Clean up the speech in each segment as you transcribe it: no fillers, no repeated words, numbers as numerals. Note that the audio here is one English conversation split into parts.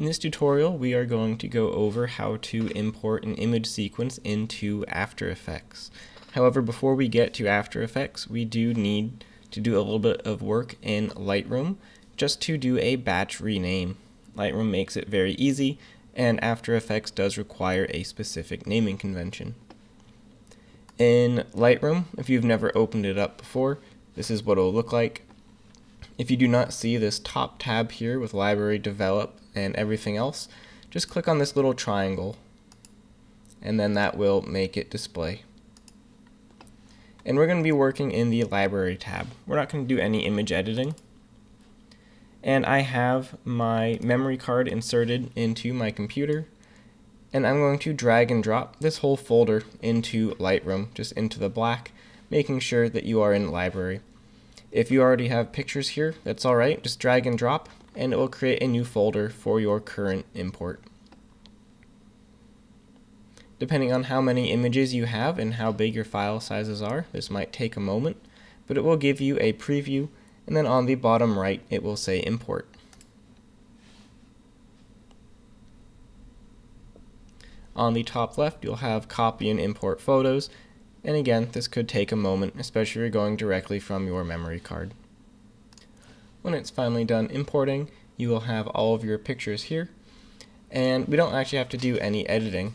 In this tutorial, we are going to go over how to import an image sequence into After Effects. However, before we get to After Effects, we do need to do a little bit of work in Lightroom just to do a batch rename. Lightroom makes it very easy, and After Effects does require a specific naming convention. In Lightroom, if you've never opened it up before, this is what it will look like. If you do not see this top tab here with Library, Develop, and everything else, just click on this little triangle, and then that will make it display. And we're going to be working in the Library tab. We're not going to do any image editing. And I have my memory card inserted into my computer, and I'm going to drag and drop this whole folder into Lightroom, just into the black, making sure that you are in Library. If you already have pictures here, that's alright, just drag and drop, and it will create a new folder for your current import. Depending on how many images you have and how big your file sizes are, this might take a moment, but it will give you a preview, and then on the bottom right it will say import. On the top left you'll have copy and import photos, and again this could take a moment, especially if you're going directly from your memory card. When it's finally done importing, you will have all of your pictures here, and we don't actually have to do any editing.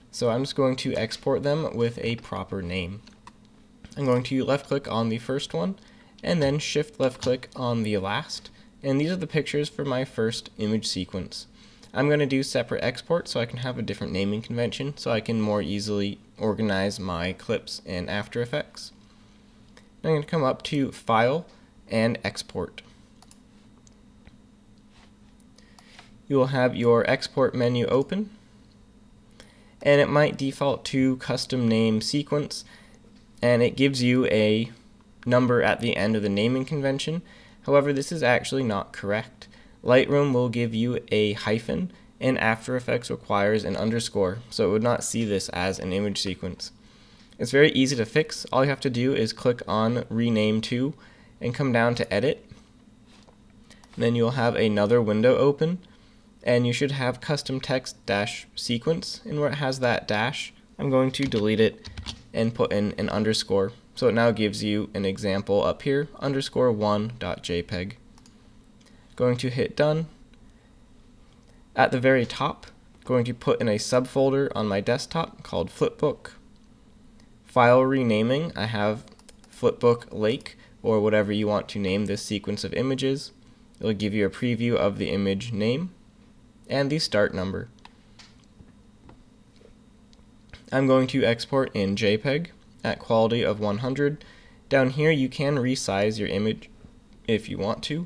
So I'm just going to export them with a proper name. I'm going to left click on the first one and then shift left click on the last, and these are the pictures for my first image sequence. I'm going to do separate export so I can have a different naming convention so I can more easily organize my clips in After Effects. I'm going to come up to File and Export. You will have your export menu open, and it might default to custom name sequence, and it gives you a number at the end of the naming convention. However, this is actually not correct. Lightroom will give you a hyphen, and After Effects requires an underscore, so it would not see this as an image sequence. It's very easy to fix. All you have to do is click on Rename To and come down to Edit. And then you'll have another window open, and you should have Custom Text Dash Sequence, and where it has that dash, I'm going to delete it and put in an underscore. So it now gives you an example up here, _1.jpg. Going to hit done. At the very top, going to put in a subfolder on my desktop called Flipbook. File renaming, I have Flipbook Lake, or whatever you want to name this sequence of images. It'll give you a preview of the image name and the start number. I'm going to export in JPEG at quality of 100. Down here you can resize your image if you want to.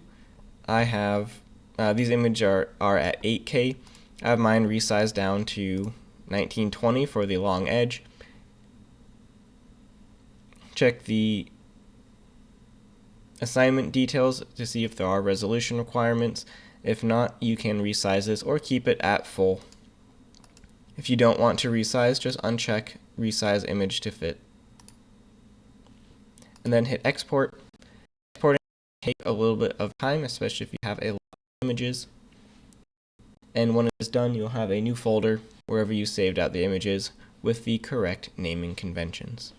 I have these images are at 8K. I have mine resized down to 1920 for the long edge. Check the assignment details to see if there are resolution requirements. If not, you can resize this or keep it at full. If you don't want to resize, just uncheck Resize Image to Fit. And then hit Export. Exporting will take a little bit of time, especially if you have a lot of images. And when it is done, you'll have a new folder wherever you saved out the images with the correct naming conventions.